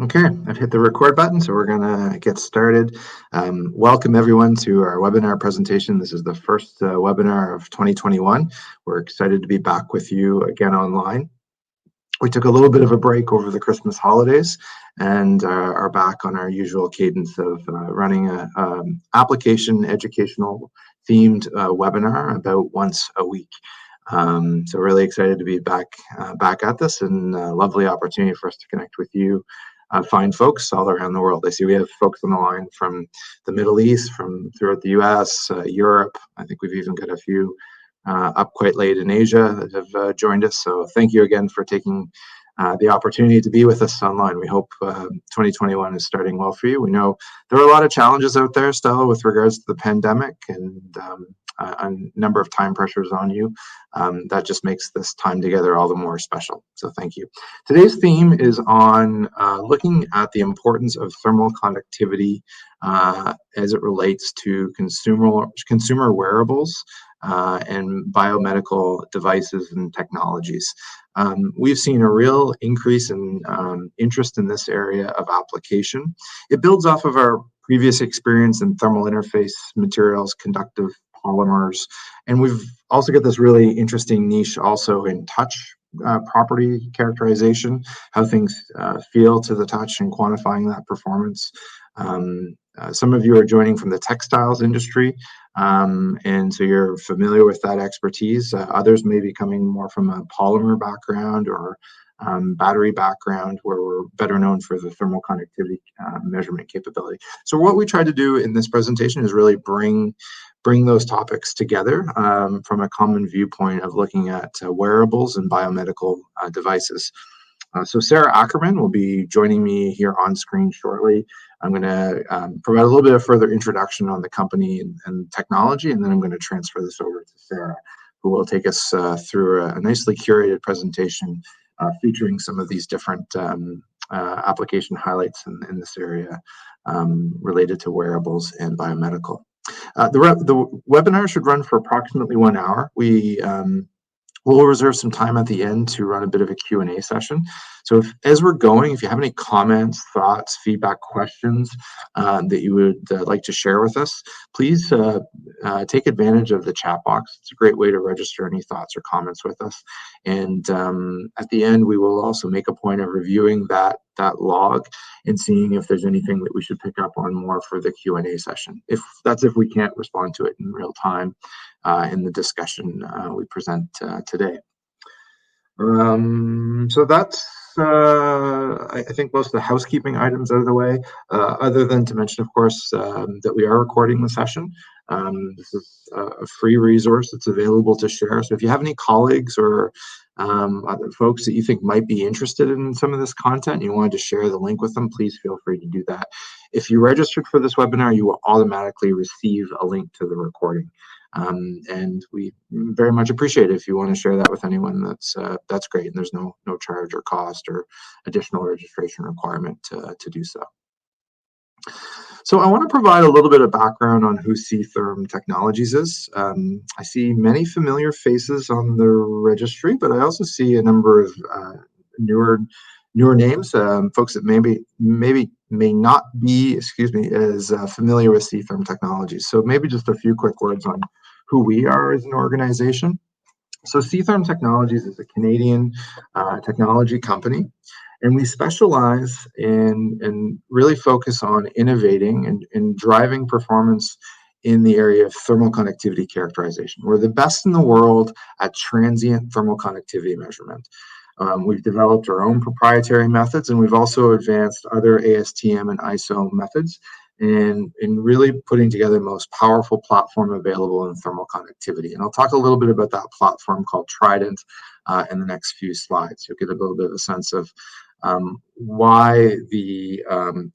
Okay, I've hit the record button, so we're going to get started. Welcome everyone to our webinar presentation. This is the first webinar of 2021. We're excited to be back with you again online. We took a little bit of a break over the Christmas holidays and are back on our usual cadence of running a application educational themed webinar about once a week. So really excited to be back at this, and a lovely opportunity for us to connect with you fine folks all around the world. I see we have folks on the line from the Middle East, from throughout the US, Europe. I think we've even got a few up quite late in Asia that have joined us. So thank you again for taking the opportunity to be with us online. We hope 2021 is starting well for you. We know there are a lot of challenges out there still with regards to the pandemic and a number of time pressures on you. That just makes this time together all the more special. So thank you. Today's theme is on looking at the importance of thermal conductivity as it relates to consumer wearables and biomedical devices and technologies. We've seen a real increase in interest in this area of application. It builds off of our previous experience in thermal interface materials, conductive polymers, and we've also got this really interesting niche also in touch property characterization, how things feel to the touch and quantifying that performance. Some of you are joining from the textiles industry, and so you're familiar with that expertise. Others may be coming more from a polymer background or battery background, where we're better known for the thermal conductivity measurement capability. So what we try to do in this presentation is really bring those topics together from a common viewpoint of looking at wearables and biomedical devices. So Sarah Ackerman will be joining me here on screen shortly. I'm going to provide a little bit of further introduction on the company and technology, and then I'm going to transfer this over to Sarah, who will take us through a nicely curated presentation featuring some of these different application highlights in this area related to wearables and biomedical. The webinar should run for approximately 1 hour. We'll reserve some time at the end to run a bit of a Q&A session. So as we're going, if you have any comments, thoughts, feedback, questions that you would like to share with us, please take advantage of the chat box. It's a great way to register any thoughts or comments with us. And at the end, we will also make a point of reviewing that log and seeing if there's anything that we should pick up on more for the Q&A session. If we can't respond to it in real time in the discussion we present today. So that's I think most of the housekeeping items out of the way, other than to mention, of course, that we are recording the session. This is a free resource that's available to share. So if you have any colleagues or other folks that you think might be interested in some of this content and you wanted to share the link with them, please feel free to do that. If you registered for this webinar, you will automatically receive a link to the recording. And we very much appreciate it if you want to share that with anyone. That's great, and there's no charge or cost or additional registration requirement to do so. So I want to provide a little bit of background on who C-Therm Technologies is. I see many familiar faces on the registry, but I also see a number of newer names, folks that maybe may not be, as familiar with C-Therm Technologies. So maybe just a few quick words on who we are as an organization. So C-Therm Technologies is a Canadian technology company, and we specialize in really focus on innovating and driving performance in the area of thermal conductivity characterization. We're the best in the world at transient thermal conductivity measurement. We've developed our own proprietary methods, and we've also advanced other ASTM and ISO methods in really putting together the most powerful platform available in thermal conductivity. And I'll talk a little bit about that platform called Trident in the next few slides. You'll get a little bit of a sense of why the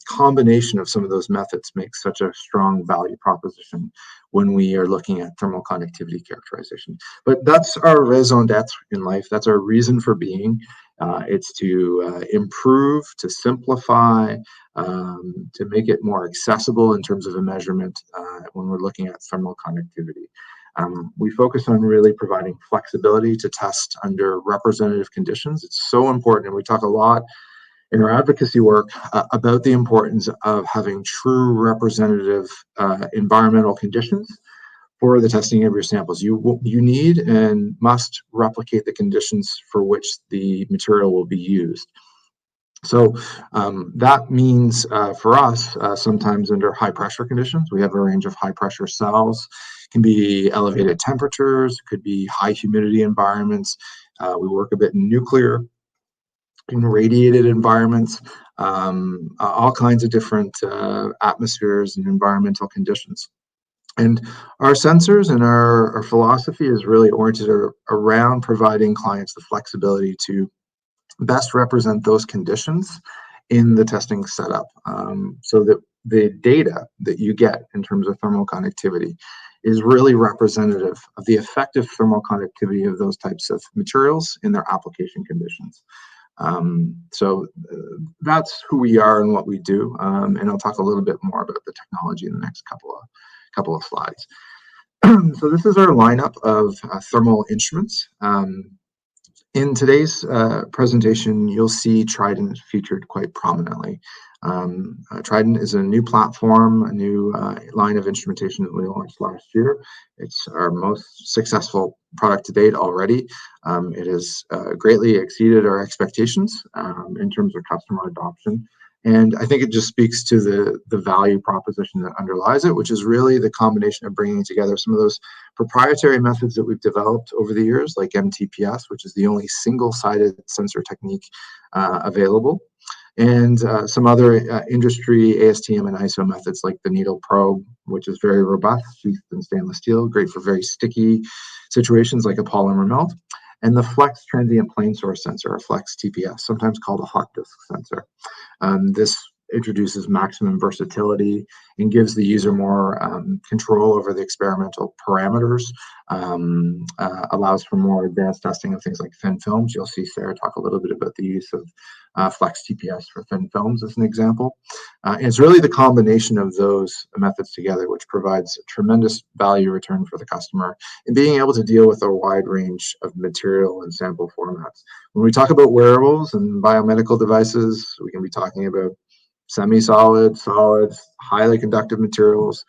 combination of some of those methods makes such a strong value proposition when we are looking at thermal conductivity characterization. But that's our raison d'etre in life. That's our reason for being. It's to improve, to simplify, to make it more accessible in terms of a measurement when we're looking at thermal conductivity. We focus on really providing flexibility to test under representative conditions. It's so important, and we talk a lot in our advocacy work about the importance of having true representative environmental conditions for the testing of your samples. You need and must replicate the conditions for which the material will be used. So that means for us, sometimes under high pressure conditions, we have a range of high pressure cells, can be elevated temperatures, could be high humidity environments. We work a bit in nuclear, in radiated environments, all kinds of different atmospheres and environmental conditions. And our sensors and our philosophy is really oriented around providing clients the flexibility to best represent those conditions in the testing setup, so that the data that you get in terms of thermal conductivity is really representative of the effective thermal conductivity of those types of materials in their application conditions. So that's who we are and what we do, and I'll talk a little bit more about the technology in the next couple of slides. So this is our lineup of thermal instruments. In today's presentation, you'll see Trident featured quite prominently. Trident is a new platform, a new line of instrumentation that we launched last year. It's our most successful product to date already. It has greatly exceeded our expectations in terms of customer adoption. And I think it just speaks to the value proposition that underlies it, which is really the combination of bringing together some of those proprietary methods that we've developed over the years, like MTPS, which is the only single-sided sensor technique available, and some other industry ASTM and ISO methods like the needle probe, which is very robust, sheathed in stainless steel, great for very sticky situations like a polymer melt, and the flex transient plane source sensor, or flex TPS, sometimes called a hot disk sensor. This introduces maximum versatility and gives the user more control over the experimental parameters, allows for more advanced testing of things like thin films. You'll see Sarah talk a little bit about the use of flex TPS for thin films as an example. And it's really the combination of those methods together which provides a tremendous value return for the customer in being able to deal with a wide range of material and sample formats. When we talk about wearables and biomedical devices, we can be talking about semi-solid, solids, highly conductive materials,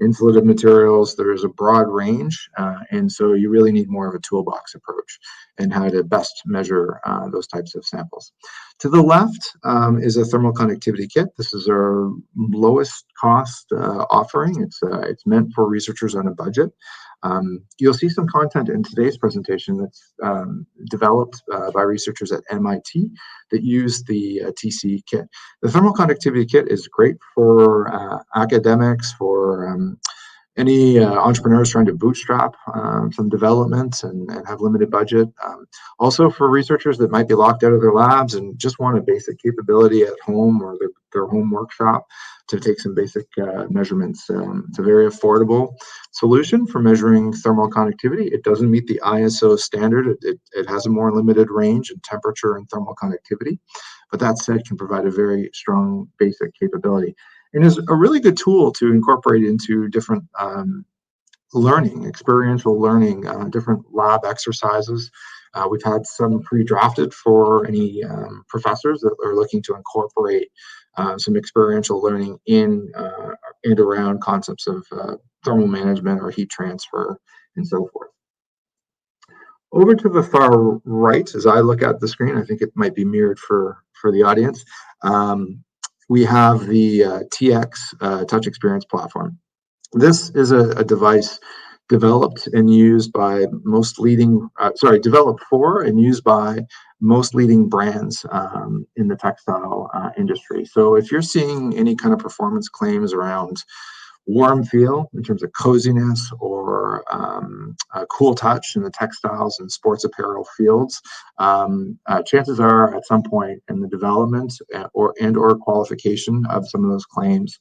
insulative materials. There's a broad range, and so you really need more of a toolbox approach and how to best measure those types of samples. To the left is a thermal conductivity kit. This is our lowest cost offering. It's meant for researchers on a budget. You'll see some content in today's presentation that's developed by researchers at MIT that use the TC kit. The thermal conductivity kit is great for academics, for any entrepreneurs trying to bootstrap some development and have limited budget. Also for researchers that might be locked out of their labs and just want a basic capability at home or their home workshop to take some basic measurements. It's a very affordable solution for measuring thermal conductivity. It doesn't meet the ISO standard. It has a more limited range in temperature and thermal conductivity, but that said can provide a very strong basic capability. And is a really good tool to incorporate into different learning, experiential learning, different lab exercises. We've had some pre-drafted for any professors that are looking to incorporate some experiential learning in and around concepts of thermal management or heat transfer and so forth. Over to the far right, as I look at the screen, I think it might be mirrored for the audience. We have the TX Touch Experience platform. This is a device developed and used by most leading, developed for and used by most leading brands in the textile industry. So if you're seeing any kind of performance claims around warm feel in terms of coziness or cool touch in the textiles and sports apparel fields, chances are at some point in the development or qualification of some of those claims,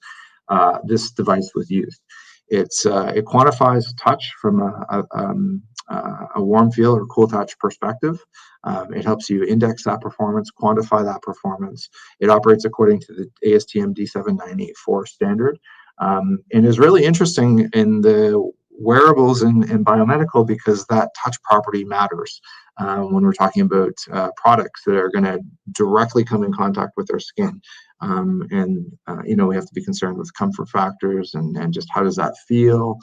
this device was used. It quantifies touch from a warm feel or cool touch perspective. It helps you index that performance, quantify that performance. It operates according to the ASTM D7984 standard. And is really interesting in the wearables and biomedical, because that touch property matters when we're talking about products that are going to directly come in contact with our skin. We have to be concerned with comfort factors and just how does that feel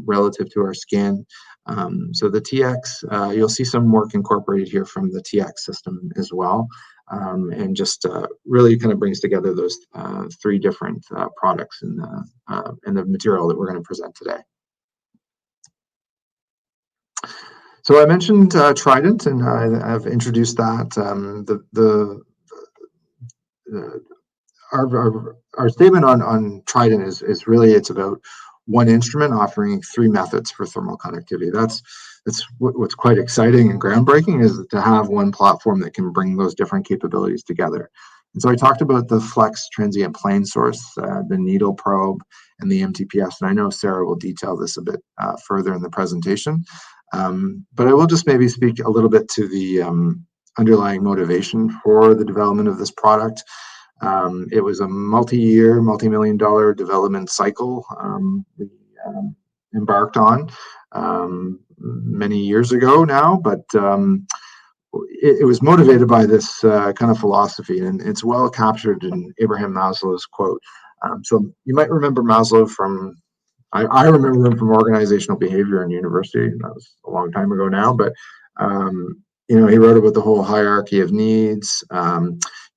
relative to our skin. So the TX, you'll see some work incorporated here from the TX system as well. And just really kind of brings together those three different products in the material that we're going to present today. So I mentioned Trident, and I've introduced that. Our statement on Trident is really, it's about one instrument offering three methods for thermal conductivity. That's what's quite exciting and groundbreaking, is to have one platform that can bring those different capabilities together. And so I talked about the flex transient plane source, the needle probe, and the MTPS. And I know Sarah will detail this a bit further in the presentation. But I will just maybe speak a little bit to the underlying motivation for the development of this product. It was a multi-year, multi-million-dollar development cycle we embarked on many years ago now, but it was motivated by this kind of philosophy, and it's well captured in Abraham Maslow's quote. So you might remember Maslow from, I remember him from organizational behavior in university. That was a long time ago now, but he wrote about the whole hierarchy of needs.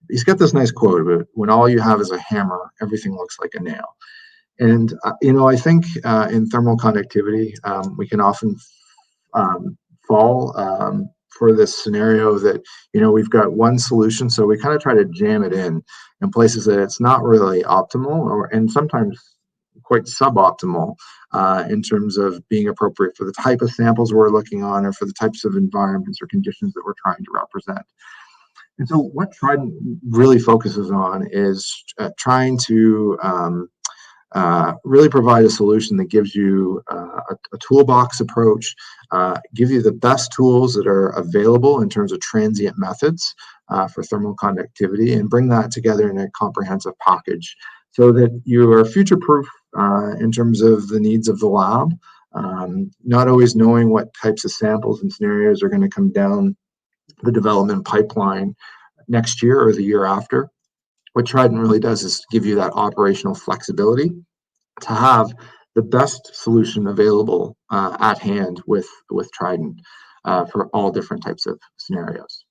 He's got this nice quote about, when all you have is a hammer, everything looks like a nail. And, I think in thermal conductivity, we can often fall for this scenario that, we've got one solution, so we kind of try to jam it in places that it's not really optimal, and sometimes quite suboptimal in terms of being appropriate for the type of samples we're looking on, or for the types of environments or conditions that we're trying to represent. And so what Trident really focuses on is trying to really provide a solution that gives you a toolbox approach, give you the best tools that are available in terms of transient methods for thermal conductivity, and bring that together in a comprehensive package so that you are future-proof in terms of the needs of the lab, not always knowing what types of samples and scenarios are going to come down the development pipeline next year or the year after. What Trident really does is give you that operational flexibility to have the best solution available at hand with Trident for all different types of scenarios.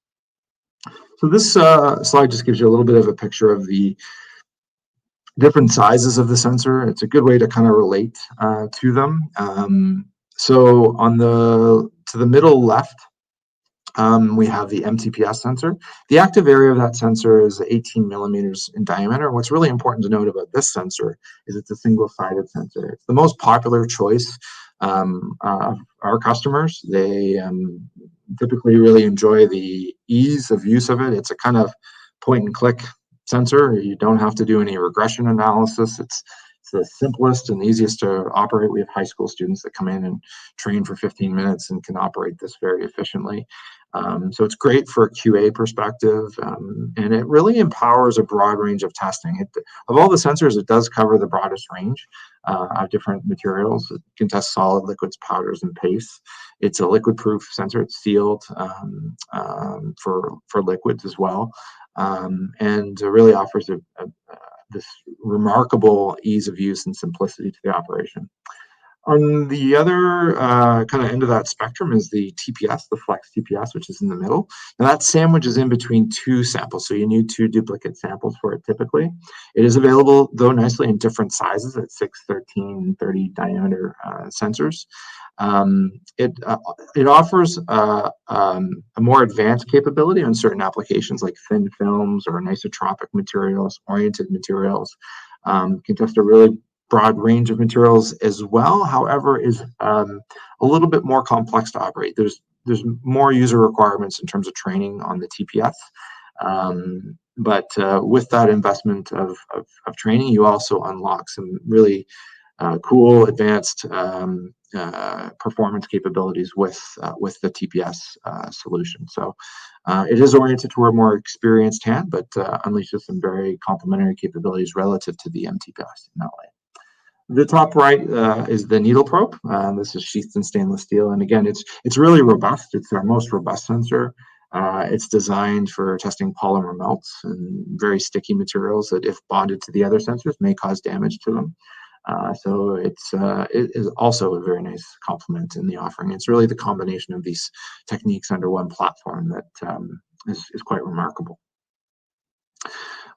So this slide just gives you a little bit of a picture of the different sizes of the sensor. It's a good way to kind of relate to them. So to the middle left, we have the MTPS sensor. The active area of that sensor is 18 millimeters in diameter. What's really important to note about this sensor is it's a single-sided sensor. It's the most popular choice of our customers. They typically really enjoy the ease of use of it. It's a kind of point-and-click sensor. You don't have to do any regression analysis. It's the simplest and easiest to operate. We have high school students that come in and train for 15 minutes and can operate this very efficiently. So it's great for a QA perspective, and it really empowers a broad range of testing. Of all the sensors, it does cover the broadest range of different materials. It can test solid, liquids, powders, and pastes. It's a liquid-proof sensor. It's sealed for liquids as well, and really offers this remarkable ease of use and simplicity to the operation. On the other kind of end of that spectrum is the TPS, the Flex TPS, which is in the middle. Now that sandwiches in between two samples, so you need two duplicate samples for it typically. It is available, though, nicely in different sizes at 6, 13, 30 diameter sensors. It offers a more advanced capability on certain applications like thin films or anisotropic materials, oriented materials. Can test a really broad range of materials as well. However, is a little bit more complex to operate. There's more user requirements in terms of training on the TPS. But with that investment of training, you also unlock some really cool advanced performance capabilities with the TPS solution. So it is oriented toward a more experienced hand, but unleashes some very complementary capabilities relative to the MTPS in that way. The top right is the needle probe. This is sheathed in stainless steel, and again, it's really robust. It's our most robust sensor. It's designed for testing polymer melts and very sticky materials that, if bonded to the other sensors, may cause damage to them. So it is also a very nice complement in the offering. It's really the combination of these techniques under one platform that is quite remarkable.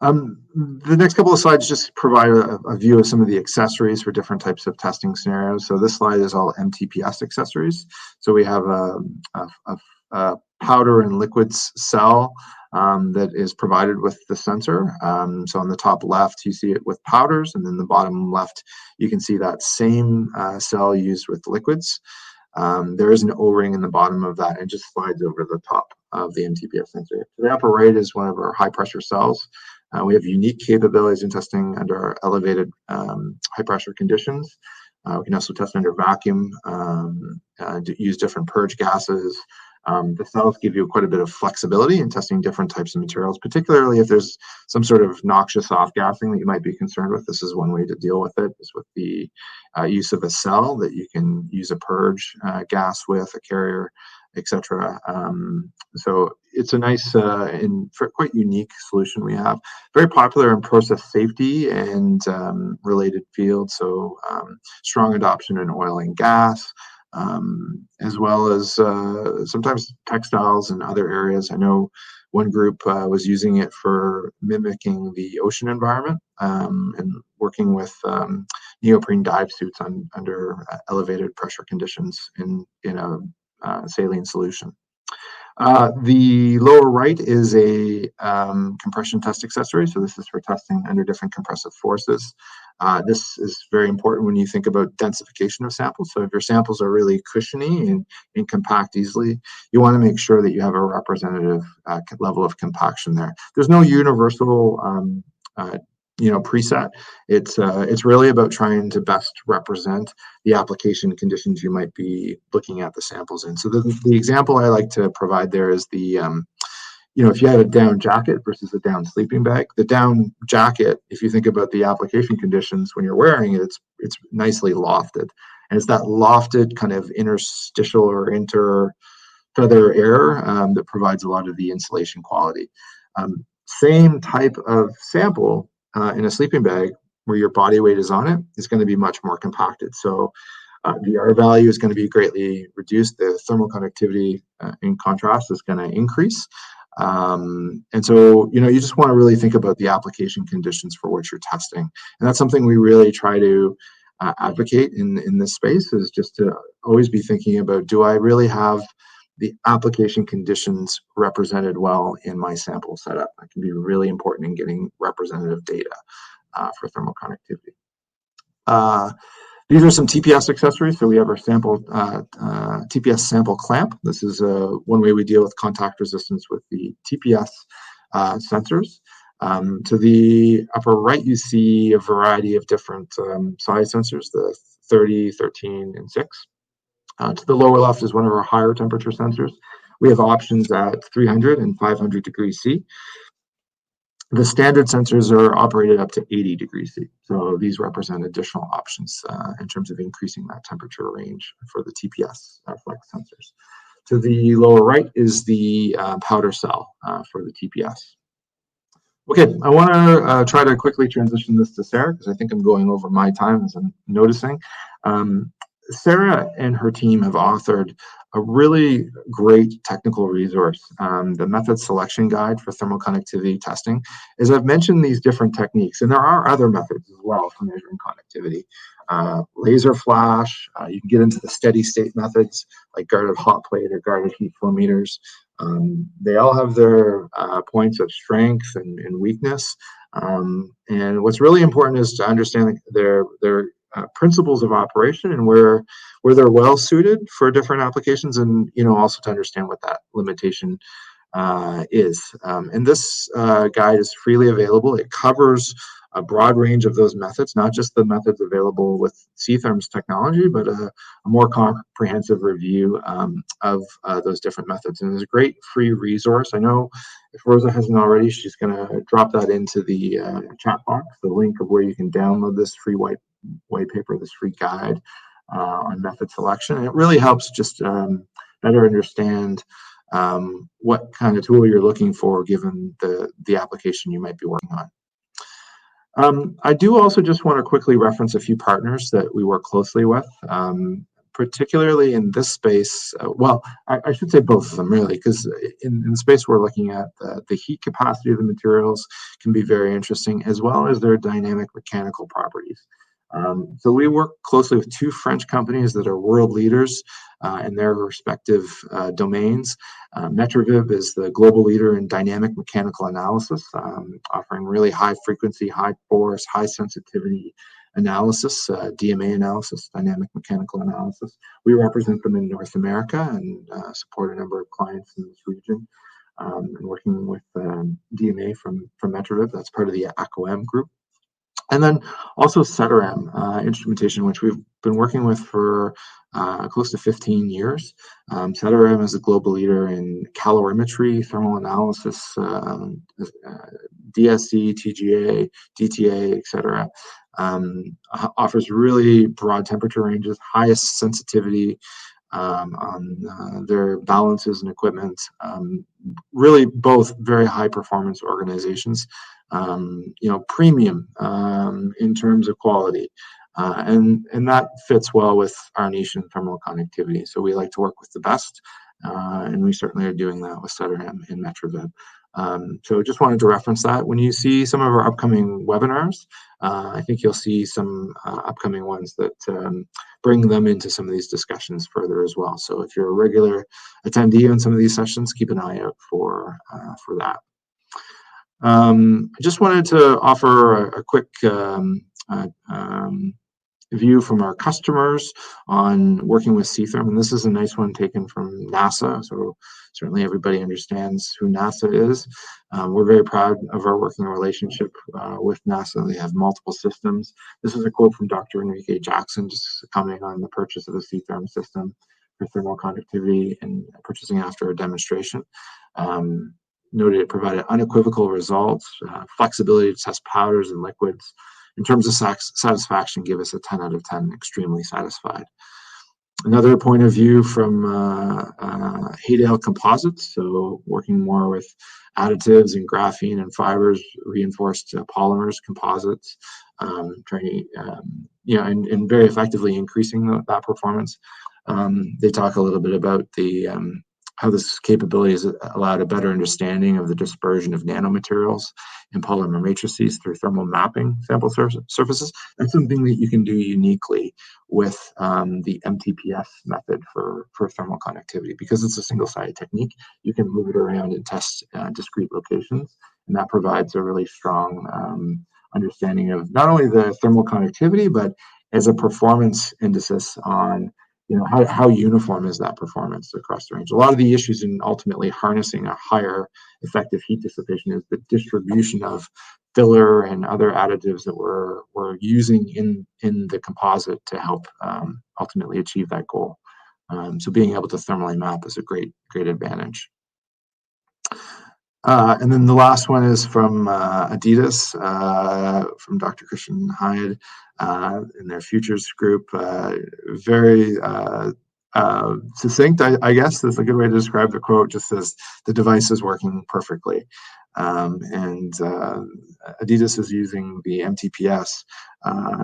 The next couple of slides just provide a view of some of the accessories for different types of testing scenarios. So this slide is all MTPS accessories. So we have a powder and liquids cell that is provided with the sensor. So on the top left, you see it with powders, and then the bottom left, you can see that same cell used with liquids. There is an O-ring in the bottom of that, and it just slides over the top of the MTPS sensor. So the upper right is one of our high pressure cells. We have unique capabilities in testing under elevated high pressure conditions. We can also test under vacuum, use different purge gases. The cells give you quite a bit of flexibility in testing different types of materials, particularly if there's some sort of noxious off-gassing that you might be concerned with. This is one way to deal with it, is with the use of a cell that you can use a purge gas with, a carrier, etc. So it's a nice and quite unique solution we have. Very popular in process safety and related fields, so strong adoption in oil and gas, as well as sometimes textiles and other areas. I know one group was using it for mimicking the ocean environment and working with neoprene dive suits under elevated pressure conditions in a saline solution. The lower right is a compression test accessory. So this is for testing under different compressive forces. This is very important when you think about densification of samples. So if your samples are really cushiony and compact easily, you want to make sure that you have a representative level of compaction there. There's no universal preset. It's really about trying to best represent the application conditions you might be looking at the samples in. So the example I like to provide there is the if you had a down jacket versus a down sleeping bag. The down jacket, if you think about the application conditions when you're wearing it, it's nicely lofted, and it's that lofted kind of interstitial or inter feather air that provides a lot of the insulation quality. Same type of sample in a sleeping bag where your body weight is on it is going to be much more compacted. So the R value is going to be greatly reduced. The thermal conductivity, in contrast, is going to increase. And so, you just want to really think about the application conditions for which you're testing. And that's something we really try to advocate in this space, is just to always be thinking about, do I really have the application conditions represented well in my sample setup? That can be really important in getting representative data for thermal conductivity. These are some TPS accessories. So we have our sample TPS sample clamp. This is one way we deal with contact resistance with the TPS sensors. To the upper right, you see a variety of different size sensors, the 30, 13, and 6. To the lower left is one of our higher temperature sensors. We have options at 300 and 500 degrees C. The standard sensors are operated up to 80 degrees C. So these represent additional options in terms of increasing that temperature range for the TPS flex sensors. To the lower right is the powder cell for the TPS. Okay, I want to try to quickly transition this to Sarah, because I think I'm going over my time, as I'm noticing. Sarah and her team have authored a really great technical resource, the method selection guide for thermal conductivity testing. As I've mentioned these different techniques, and there are other methods as well for measuring conductivity. Laser flash, you can get into the steady state methods like guarded hot plate or guarded heat flow meters. They all have their points of strength and weakness. And what's really important is to understand their principles of operation and where they're well suited for different applications, and also to understand what that limitation is. And this guide is freely available. It covers a broad range of those methods, not just the methods available with C-Therm's technology, but a more comprehensive review of those different methods. And there's a great free resource. I know if Rosa hasn't already, she's going to drop that into the chat box, the link of where you can download this free white white paper, this free guide on method selection. And it really helps just better understand what kind of tool you're looking for given the application you might be working on. I do also just want to quickly reference a few partners that we work closely with, particularly in this space. Well, I should say both of them really, because in the space we're looking at, the heat capacity of the materials can be very interesting, as well as their dynamic mechanical properties. So we work closely with two French companies that are world leaders in their respective domains. Metrovib is the global leader in dynamic mechanical analysis, offering really high frequency, high force, high sensitivity analysis, DMA analysis, dynamic mechanical analysis. We represent them in North America and support a number of clients in this region. And working with DMA from Metrovib, that's part of the ACOM group. And then also C-Therm instrumentation, which we've been working with for close to 15 years. C-Therm is a global leader in calorimetry, thermal analysis, DSC, TGA, DTA, etc. Offers really broad temperature ranges, highest sensitivity on their balances and equipment. Really both very high performance organizations. Premium in terms of quality. And that fits well with our niche in thermal conductivity. So we like to work with the best, and we certainly are doing that with C-Therm and Metrovib. So just wanted to reference that. When you see some of our upcoming webinars, I think you'll see some upcoming ones that bring them into some of these discussions further as well. So if you're a regular attendee on some of these sessions, keep an eye out for that. I just wanted to offer a quick view from our customers on working with C-Therm, and this is a nice one taken from NASA, so certainly everybody understands who NASA is. We're very proud of our working relationship with NASA. They have multiple systems. This is a quote from Dr. Enrique Jackson, just commenting on the purchase of the C-Therm system for thermal conductivity and purchasing after a demonstration. Noted it provided unequivocal results, flexibility to test powders and liquids. In terms of satisfaction, give us a 10 out of 10, extremely satisfied. Another point of view from Haydale Composites, so working more with additives and graphene and fibers, reinforced polymers, composites, trying, and very effectively increasing that performance. They talk a little bit about the how this capability has allowed a better understanding of the dispersion of nanomaterials in polymer matrices through thermal mapping sample surfaces. That's something that you can do uniquely with the MTPS method for thermal conductivity, because it's a single-sided technique. You can move it around and test discrete locations, and that provides a really strong understanding of not only the thermal conductivity, but as a performance indices on how uniform is that performance across the range. A lot of the issues in ultimately harnessing a higher effective heat dissipation is the distribution of filler and other additives that we're using in the composite to help ultimately achieve that goal. So being able to thermally map is a great advantage. And then the last one is from Adidas, from Dr. Christian Hyde in their futures group. Very succinct, I guess is a good way to describe the quote. Just says the device is working perfectly. And Adidas is using the MTPS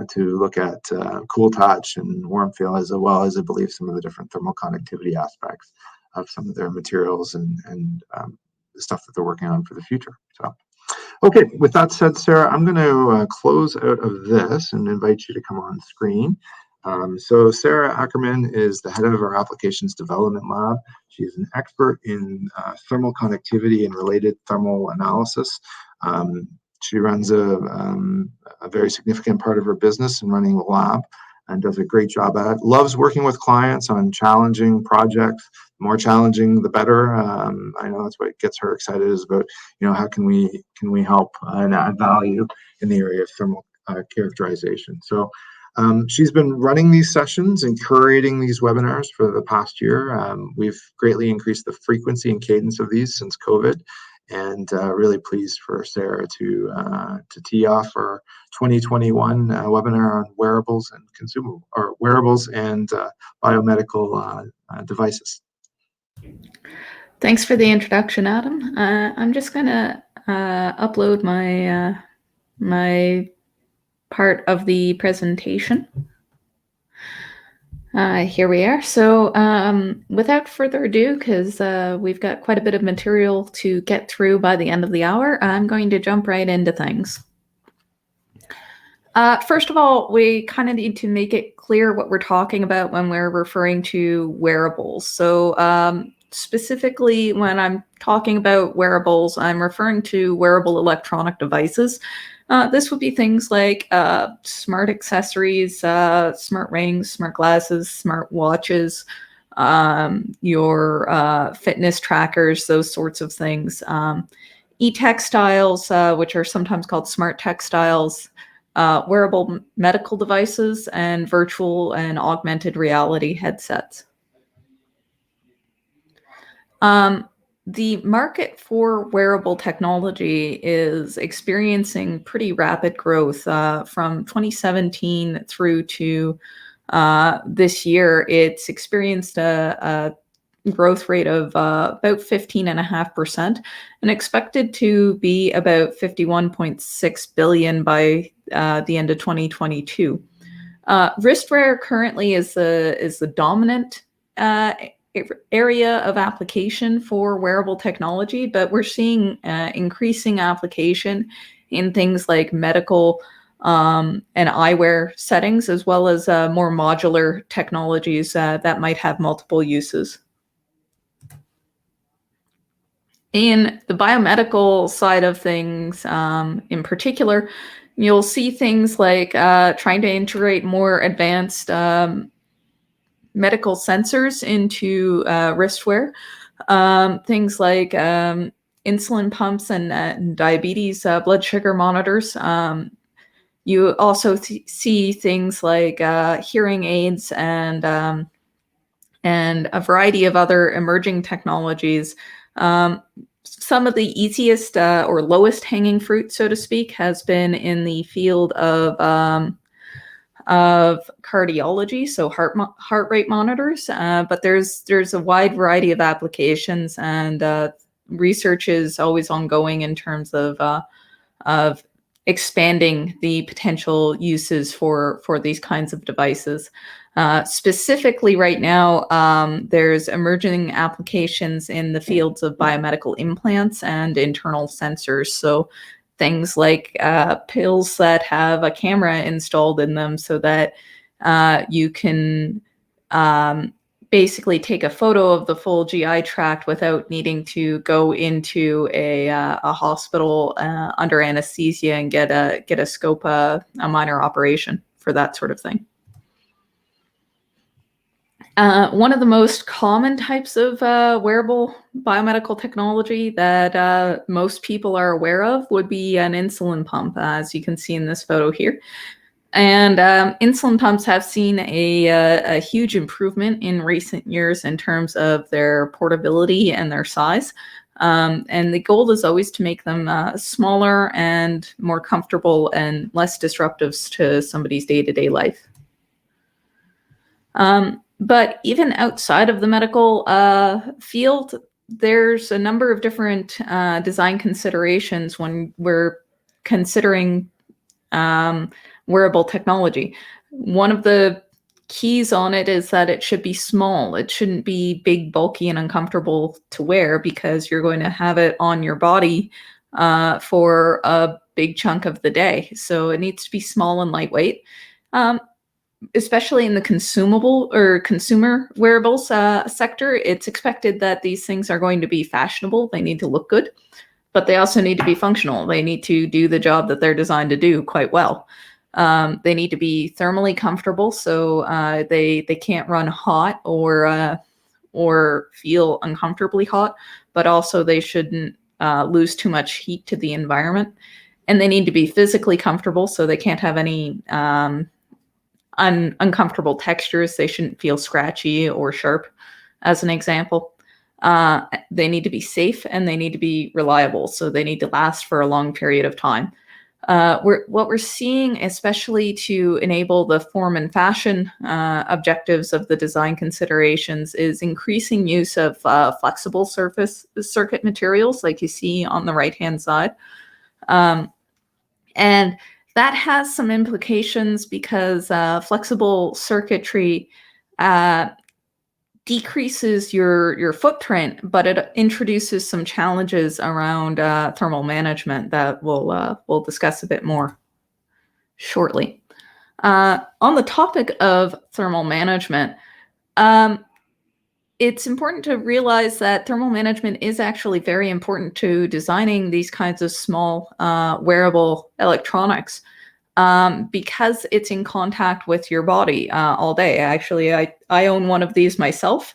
to look at cool touch and warm feel, as well as I believe some of the different thermal conductivity aspects of some of their materials and the stuff that they're working on for the future. So, okay, with that said, Sarah, I'm going to close out of this and invite you to come on screen. So Sarah Ackerman is the head of our applications development lab. She is an expert in thermal conductivity and related thermal analysis. She runs a very significant part of her business in running the lab and does a great job at it. Loves working with clients on challenging projects. The more challenging, the better. I know that's what gets her excited, is about, how can we help and add value in the area of thermal characterization. So she's been running these sessions and curating these webinars for the past year. We've greatly increased the frequency and cadence of these since COVID. and really pleased for Sarah to tee off our 2021 webinar on wearables and consumable, or wearables and biomedical devices. Thanks for the introduction, Adam. I'm just going to upload my my part of the presentation. Here we are. So without further ado, because we've got quite a bit of material to get through by the end of the hour, I'm going to jump right into things. First of all, we kind of need to make it clear what we're talking about when we're referring to wearables. So specifically, when I'm talking about wearables, I'm referring to wearable electronic devices. This would be things like smart accessories, smart rings, smart glasses, smart watches, your fitness trackers, those sorts of things. E-textiles, which are sometimes called smart textiles, wearable medical devices, and virtual and augmented reality headsets. The market for wearable technology is experiencing pretty rapid growth from 2017 through to this year. It's experienced a growth rate of about 15.5% and expected to be about 51.6 billion by the end of 2022. Wristwear currently is the dominant area of application for wearable technology, but we're seeing increasing application in things like medical and eyewear settings, as well as more modular technologies that might have multiple uses. In the biomedical side of things, in particular, you'll see things like trying to integrate more advanced medical sensors into wristwear. Things like insulin pumps and diabetes blood sugar monitors. You also see things like hearing aids and a variety of other emerging technologies. Some of the easiest or lowest hanging fruit, so to speak, has been in the field of cardiology, so heart rate monitors. But there's a wide variety of applications, and research is always ongoing in terms of expanding the potential uses for these kinds of devices. Specifically right now, there's emerging applications in the fields of biomedical implants and internal sensors. So things like pills that have a camera installed in them so that you can basically take a photo of the full GI tract without needing to go into a hospital under anesthesia and get a scope, a minor operation for that sort of thing. One of the most common types of wearable biomedical technology that most people are aware of would be an insulin pump, as you can see in this photo here. And insulin pumps have seen a huge improvement in recent years in terms of their portability and their size. And the goal is always to make them smaller and more comfortable and less disruptive to somebody's day-to-day life. But even outside of the medical field, there's a number of different design considerations when we're considering wearable technology. One of the keys on it is that it should be small. It shouldn't be big, bulky, and uncomfortable to wear, because you're going to have it on your body for a big chunk of the day. So it needs to be small and lightweight. Especially in the consumable or consumer wearables sector, it's expected that these things are going to be fashionable. They need to look good, but they also need to be functional. They need to do the job that they're designed to do quite well. They need to be thermally comfortable, so they can't run hot or feel uncomfortably hot, but also they shouldn't lose too much heat to the environment. And they need to be physically comfortable, so they can't have any uncomfortable textures. They shouldn't feel scratchy or sharp, as an example. They need to be safe and they need to be reliable. So they need to last for a long period of time. What we're seeing, especially to enable the form and fashion objectives of the design considerations, is increasing use of flexible surface circuit materials, like you see on the right-hand side. And that has some implications because flexible circuitry decreases your footprint, but it introduces some challenges around thermal management that we'll discuss a bit more shortly. On the topic of thermal management, it's important to realize that thermal management is actually very important to designing these kinds of small wearable electronics. Because it's in contact with your body all day. Actually, I own one of these myself,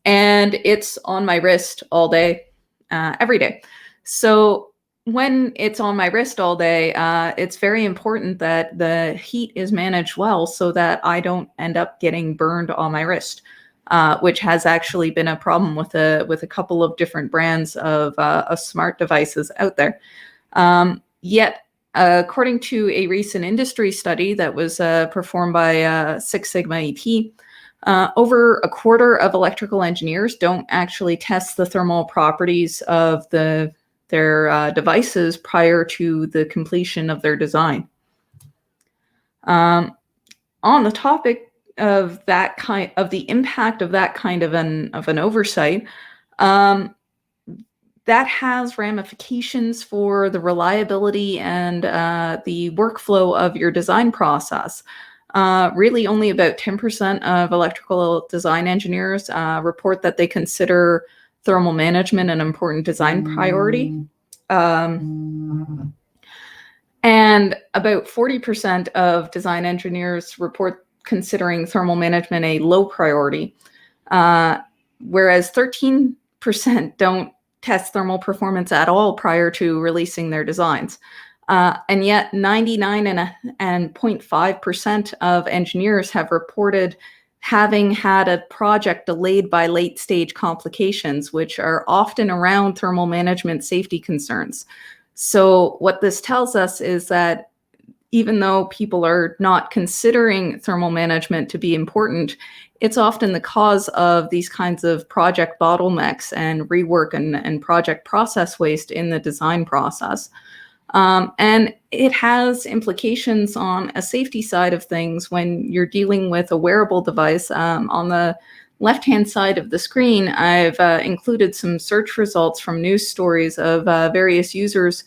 and it's on my wrist all day, every day. So when it's on my wrist all day, it's very important that the heat is managed well so that I don't end up getting burned on my wrist, which has actually been a problem with a couple of different brands of smart devices out there. Yet, according to a recent industry study that was performed by Six Sigma ET, over a quarter of electrical engineers don't actually test the thermal properties of their devices prior to the completion of their design. On the topic of the impact of that kind of an oversight, that has ramifications for the reliability and the workflow of your design process. Really, only about 10% of electrical design engineers report that they consider thermal management an important design priority. And about 40% of design engineers report considering thermal management a low priority, whereas 13% don't test thermal performance at all prior to releasing their designs. And yet 99.5% of engineers have reported having had a project delayed by late stage complications, which are often around thermal management safety concerns. So what this tells us is that even though people are not considering thermal management to be important, it's often the cause of these kinds of project bottlenecks and rework and project process waste in the design process. And it has implications on a safety side of things when you're dealing with a wearable device. On the left-hand side of the screen, I've included some search results from news stories of various users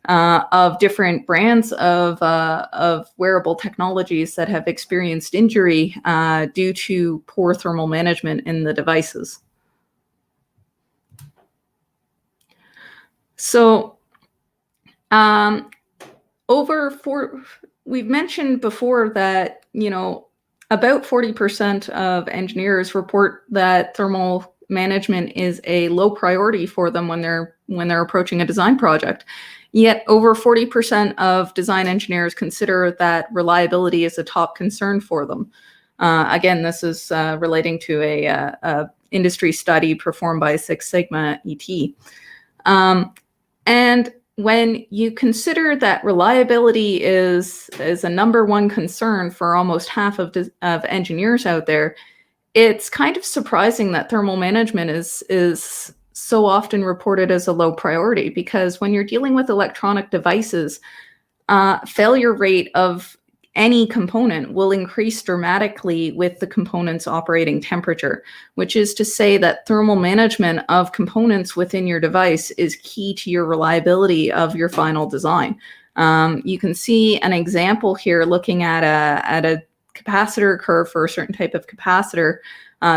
of different brands of wearable technologies that have experienced injury due to poor thermal management in the devices. So we've mentioned before that, about 40% of engineers report that thermal management is a low priority for them when they're approaching a design project. Yet over 40% of design engineers consider that reliability is a top concern for them. Again, this is relating to a industry study performed by Six Sigma ET. And when you consider that reliability is a number one concern for almost half of engineers out there, it's kind of surprising that thermal management is so often reported as a low priority, because when you're dealing with electronic devices, failure rate of any component will increase dramatically with the component's operating temperature, which is to say that thermal management of components within your device is key to your reliability of your final design. You can see an example here looking at a capacitor curve for a certain type of capacitor.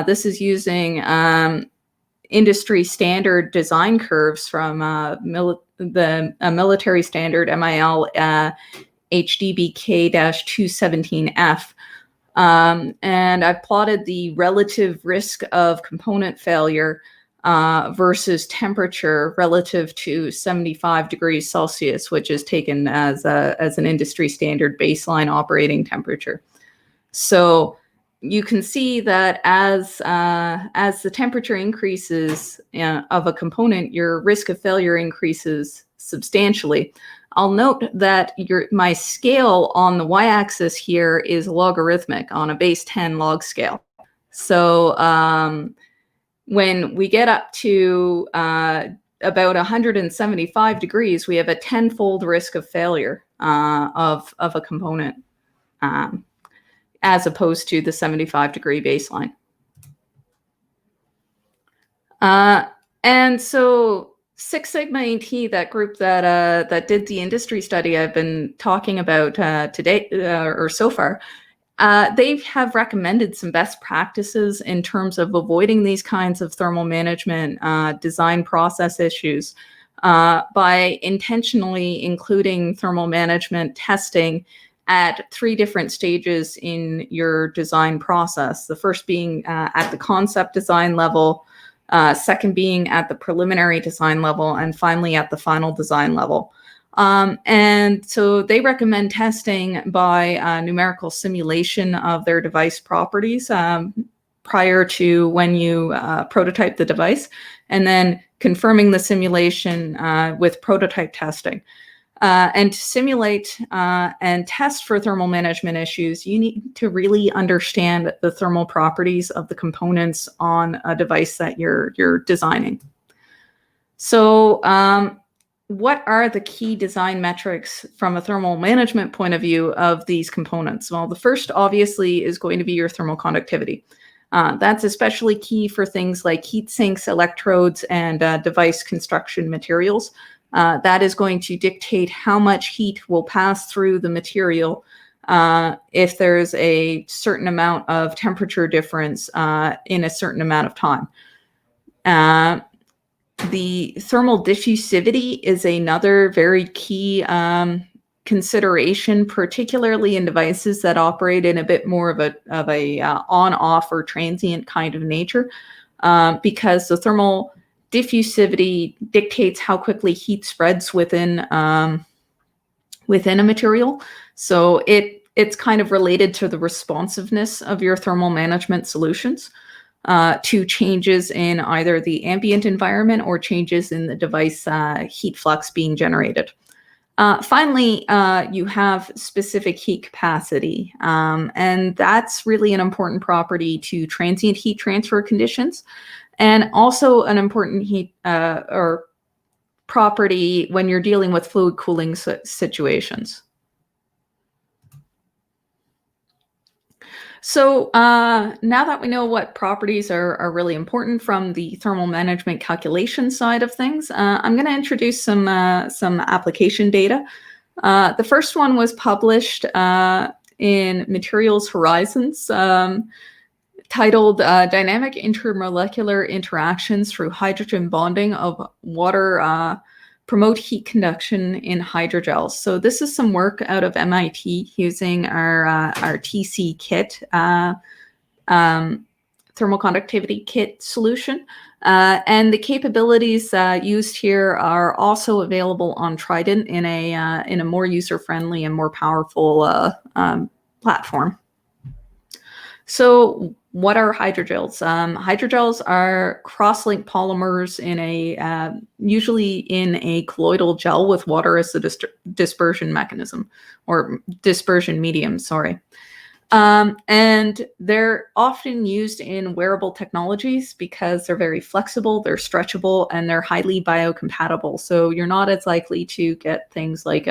This is using industry standard design curves from the military standard MIL HDBK-217F. And I've plotted the relative risk of component failure versus temperature relative to 75 degrees Celsius, which is taken as an industry standard baseline operating temperature. So you can see that as the temperature increases of a component, your risk of failure increases substantially. I'll note that my scale on the y-axis here is logarithmic on a base 10 log scale. So when we get up to about 175 degrees, we have a 10-fold risk of failure of a component, as opposed to the 75-degree baseline. And so Six Sigma AT, that group that did the industry study I've been talking about today or so far, they have recommended some best practices in terms of avoiding these kinds of thermal management design process issues by intentionally including thermal management testing at 3 different stages in your design process. The first being at the concept design level, second being at the preliminary design level, and finally at the final design level. And so they recommend testing by numerical simulation of their device properties prior to when you prototype the device, and then confirming the simulation with prototype testing. And to simulate and test for thermal management issues, you need to really understand the thermal properties of the components on a device that you're designing. So what are the key design metrics from a thermal management point of view of these components? Well, the first obviously is going to be your thermal conductivity. That's especially key for things like heat sinks, electrodes, and device construction materials. That is going to dictate how much heat will pass through the material if there's a certain amount of temperature difference in a certain amount of time. The thermal diffusivity is another very key consideration, particularly in devices that operate in a bit more of a on-off or transient kind of nature, because the thermal diffusivity dictates how quickly heat spreads within a material. So it's kind of related to the responsiveness of your thermal management solutions to changes in either the ambient environment or changes in the device heat flux being generated. Finally, you have specific heat capacity, and that's really an important property to transient heat transfer conditions, and also an important heat or property when you're dealing with fluid cooling situations. So now that we know what properties are really important from the thermal management calculation side of things, I'm going to introduce some application data. The first one was published in Materials Horizons, titled Dynamic Intermolecular Interactions Through Hydrogen Bonding of Water Promote Heat Conduction in Hydrogels. So this is some work out of MIT using our TC kit, thermal conductivity kit solution. And the capabilities used here are also available on Trident in a more user-friendly and more powerful platform. So what are hydrogels? Hydrogels are cross-linked polymers in usually in a colloidal gel with water as the dispersion mechanism, or dispersion medium, sorry. And they're often used in wearable technologies because they're very flexible, they're stretchable, and they're highly biocompatible. So you're not as likely to get things like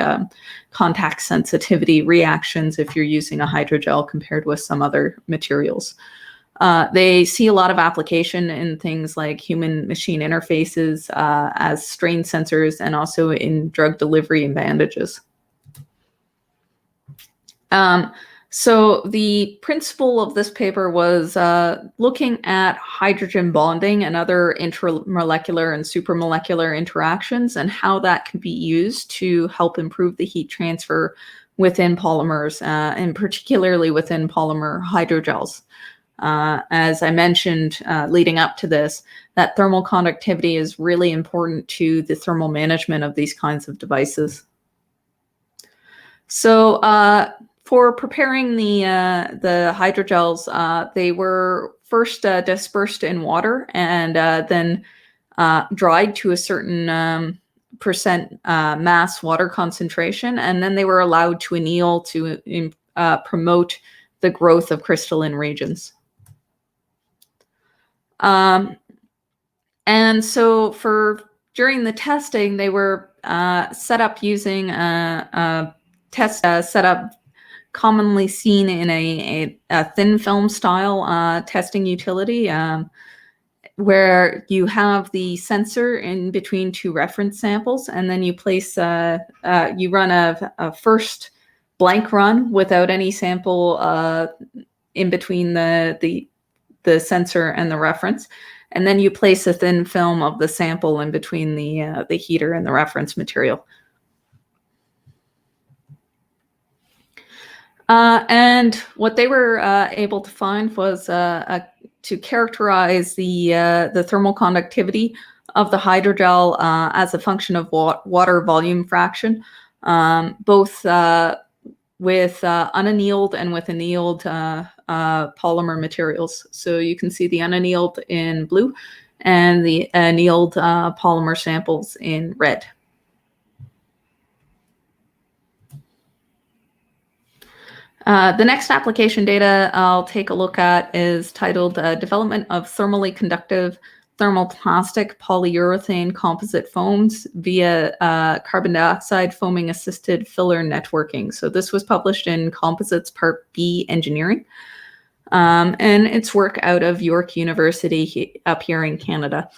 contact sensitivity reactions if you're using a hydrogel compared with some other materials. They see a lot of application in things like human-machine interfaces as strain sensors, and also in drug delivery and bandages. So the principle of this paper was looking at hydrogen bonding and other intermolecular and supramolecular interactions, and how that can be used to help improve the heat transfer within polymers, and particularly within polymer hydrogels. As I mentioned leading up to this, that thermal conductivity is really important to the thermal management of these kinds of devices. So For preparing the hydrogels, they were first dispersed in water and then dried to a certain percent mass water concentration, and then they were allowed to anneal to promote the growth of crystalline regions. And so during the testing, they were set up using a test setup commonly seen in a thin film style testing utility, where you have the sensor in between two reference samples, and then you place you run a first blank run without any sample in between the sensor and the reference, and then you place a thin film of the sample in between the heater and the reference material. And what they were able to find was to characterize the thermal conductivity of the hydrogel as a function of water volume fraction, both with unannealed and with annealed polymer materials. So you can see the unannealed in blue and the annealed polymer samples in red. The next application data I'll take a look at is titled Development of Thermally Conductive Thermoplastic Polyurethane Composite Foams via Carbon Dioxide Foaming Assisted Filler Networking. So this was published in Composites Part B Engineering, and it's work out of York University up here in Canada.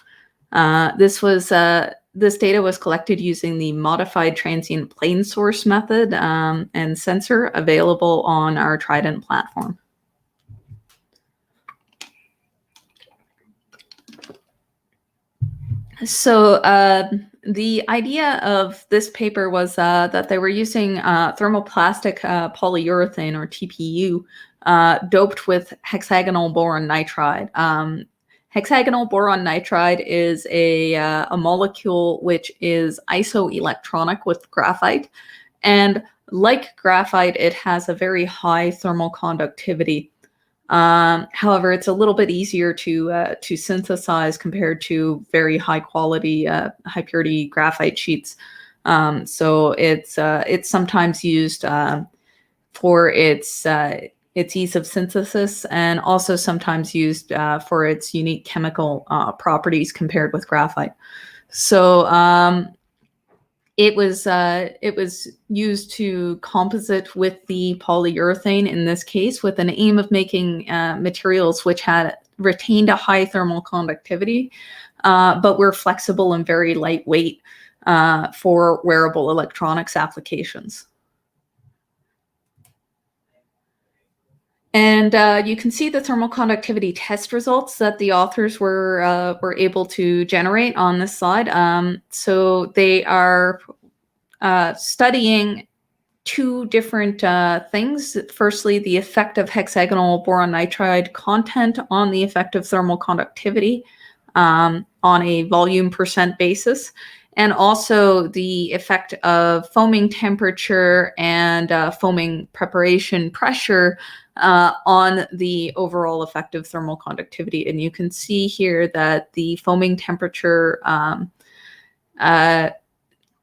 This data was collected using the modified transient plane source method and sensor available on our Trident platform. So the idea of this paper was that they were using thermoplastic polyurethane, or TPU, doped with hexagonal boron nitride. Hexagonal boron nitride is a molecule which is isoelectronic with graphite, and like graphite, it has a very high thermal conductivity. However, it's a little bit easier to synthesize compared to very high quality, high purity graphite sheets. So it's sometimes used for its ease of synthesis, and also sometimes used for its unique chemical properties compared with graphite. So it was used to composite with the polyurethane in this case, with an aim of making materials which had retained a high thermal conductivity, but were flexible and very lightweight for wearable electronics applications. And you can see the thermal conductivity test results that the authors were able to generate on this slide. So they are studying two different things. Firstly, the effect of hexagonal boron nitride content on the effective thermal conductivity on a volume percent basis, and also the effect of foaming temperature and foaming preparation pressure on the overall effective thermal conductivity. And you can see here that the foaming temperature,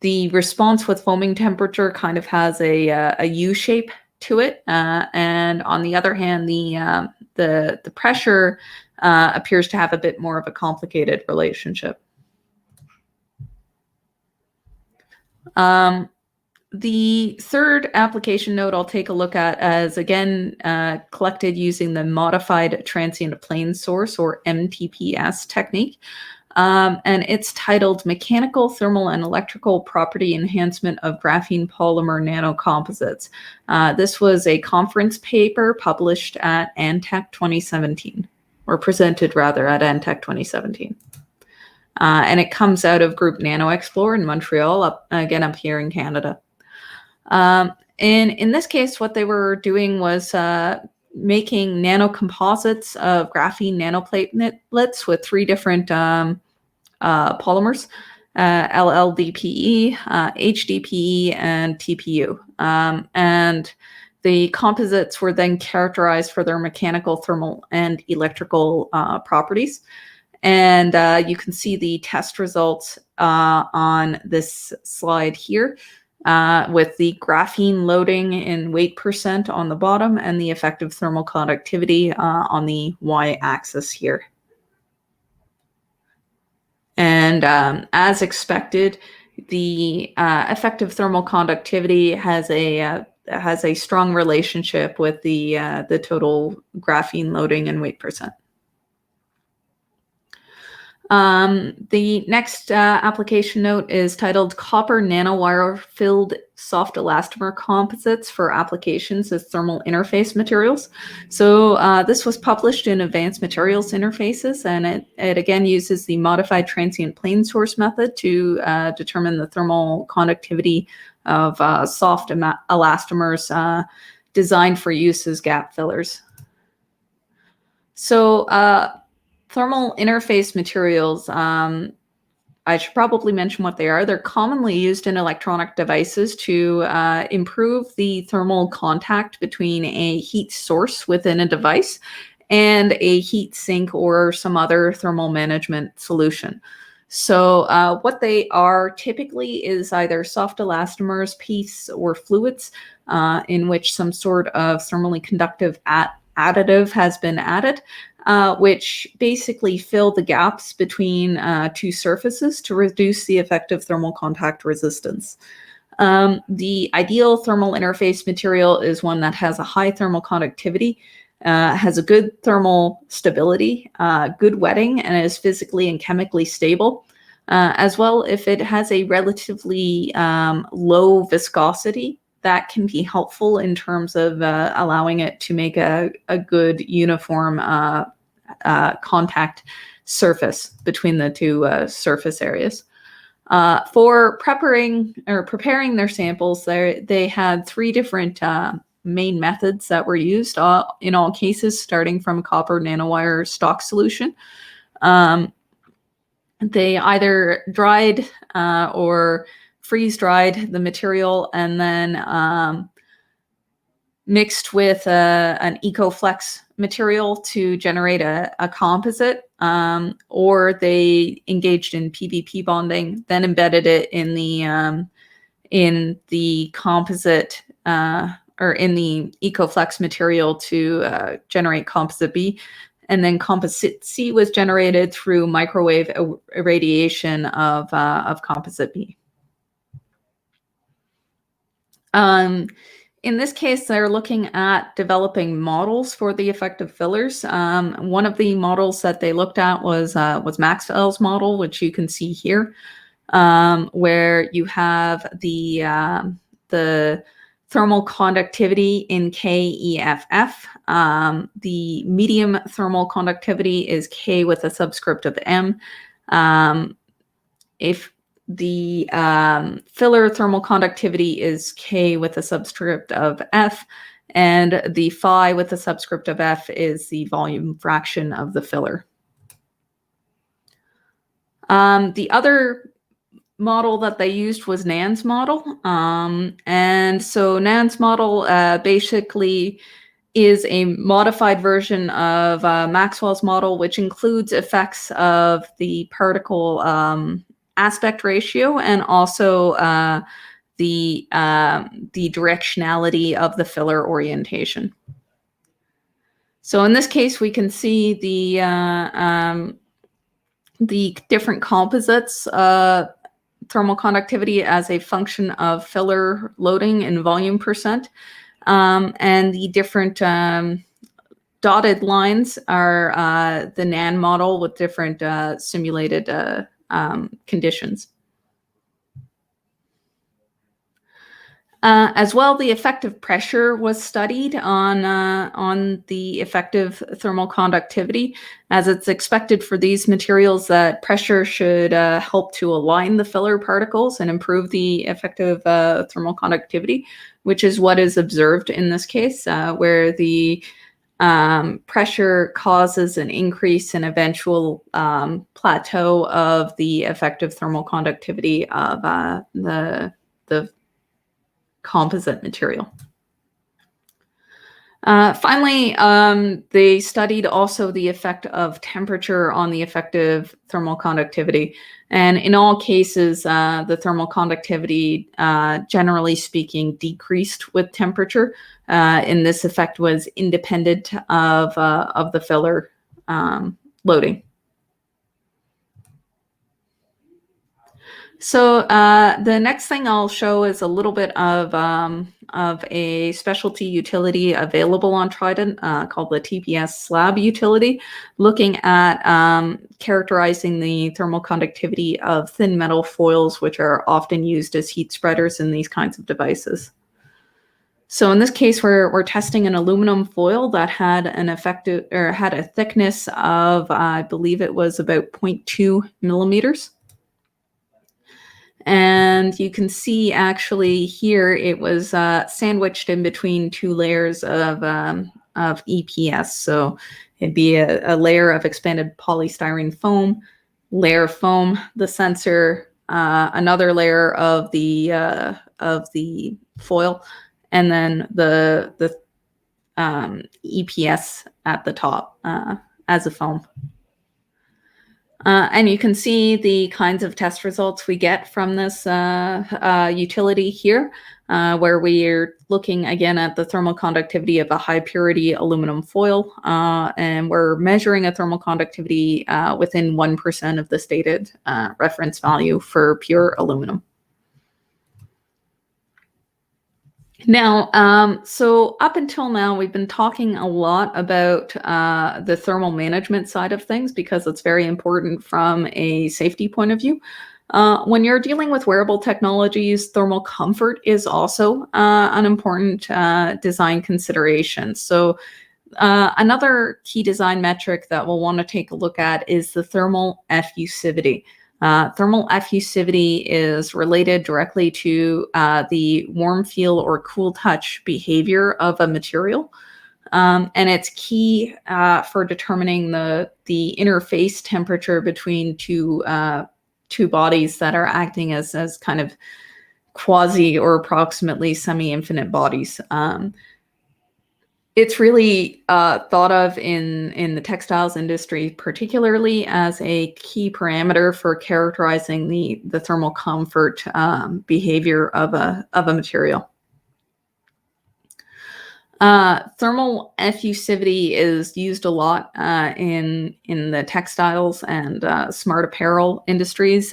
the response with foaming temperature kind of has a U shape to it, and on the other hand, the pressure appears to have a bit more of a complicated relationship. The third application node I'll take a look at is again collected using the modified transient plane source, or MTPS technique. And it's titled Mechanical, Thermal, and Electrical Property Enhancement of Graphene Polymer Nanocomposites. This was a conference paper published at ANTEC 2017, or presented rather at ANTEC 2017. And it comes out of Group Nano Explore in Montreal, up here in Canada. In this case, what they were doing was making nanocomposites of graphene nanoplatelets with three different polymers, LLDPE, HDPE, and TPU. And The composites were then characterized for their mechanical, thermal, and electrical properties. And you can see the test results on this slide here with the graphene loading in weight percent on the bottom and the effective thermal conductivity on the y-axis here. And as expected, the effective thermal conductivity has a strong relationship with the total graphene loading and weight percent. The next application note is titled Copper Nanowire Filled Soft Elastomer Composites for Applications as Thermal Interface Materials. So this was published in Advanced Materials Interfaces, and it again uses the modified transient plane source method to determine the thermal conductivity of soft elastomers designed for use as gap fillers. So thermal interface materials, I should probably mention what they are. They're commonly used in electronic devices to improve the thermal contact between a heat source within a device and a heat sink or some other thermal management solution. So what they are typically is either soft elastomers, PEEFs, or fluids in which some sort of thermally conductive additive has been added, which basically fill the gaps between two surfaces to reduce the effective thermal contact resistance. The ideal thermal interface material is one that has a high thermal conductivity, has a good thermal stability, good wetting, and is physically and chemically stable. As well, if it has a relatively low viscosity, that can be helpful in terms of allowing it to make a good uniform contact surface between the two surface areas. For preparing their samples, they had three different main methods that were used in all cases, starting from copper nanowire stock solution. They either dried or freeze-dried the material and then mixed with an EcoFlex material to generate a composite, or they engaged in PVP bonding, then embedded it in the composite or in the EcoFlex material to generate composite B. And then composite C was generated through microwave irradiation of composite B. In this case, they're looking at developing models for the effective fillers. One of the models that they looked at was Maxwell's model, which you can see here, where you have the thermal conductivity in KEFF. The medium thermal conductivity is K with a subscript of M. If the filler thermal conductivity is K with a subscript of F, and the phi with a subscript of F is the volume fraction of the filler. The other model that they used was Nan's model. And so Nan's model basically is a modified version of Maxwell's model, which includes effects of the particle aspect ratio and also the directionality of the filler orientation. So in this case, we can see the different composites thermal conductivity as a function of filler loading and volume percent, and the different dotted lines are the NAN model with different simulated conditions. As well, the effective pressure was studied on the effective thermal conductivity, as it's expected for these materials that pressure should help to align the filler particles and improve the effective thermal conductivity, which is what is observed in this case, where the pressure causes an increase in eventual plateau of the effective thermal conductivity of the composite material. Finally, they studied also the effect of temperature on the effective thermal conductivity. And in all cases, the thermal conductivity, generally speaking, decreased with temperature. And this effect was independent of the filler loading. So the next thing I'll show is a little bit of a specialty utility available on Trident called the TPS slab utility, looking at characterizing the thermal conductivity of thin metal foils, which are often used as heat spreaders in these kinds of devices. So in this case, we're testing an aluminum foil that had had a thickness of, I believe it was about 0.2 millimeters. And you can see actually here it was sandwiched in between two layers of EPS. So it'd be a layer of expanded polystyrene foam, layer of foam, the sensor, another layer of the foil, and then the EPS at the top as a foam. And you can see the kinds of test results we get from this utility here, where we're looking again at the thermal conductivity of a high purity aluminum foil, and we're measuring a thermal conductivity within 1% of the stated reference value for pure aluminum. Now, so up until now, we've been talking a lot about the thermal management side of things because it's very important from a safety point of view. When you're dealing with wearable technologies, thermal comfort is also an important design consideration. So another key design metric that we'll want to take a look at is the thermal effusivity. Thermal effusivity is related directly to the warm feel or cool touch behavior of a material. And it's key for determining the interface temperature between two bodies that are acting as kind of quasi or approximately semi-infinite bodies. It's really thought of in the textiles industry, particularly as a key parameter for characterizing the thermal comfort behavior of a material. Thermal effusivity is used a lot in the textiles and smart apparel industries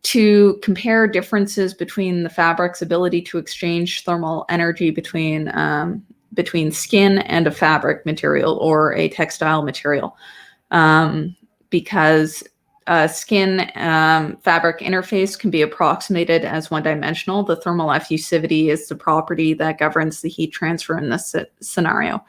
to compare differences between the fabric's ability to exchange thermal energy between skin and a fabric material or a textile material, because skin fabric interface can be approximated as one-dimensional. The thermal effusivity is the property that governs the heat transfer in this scenario.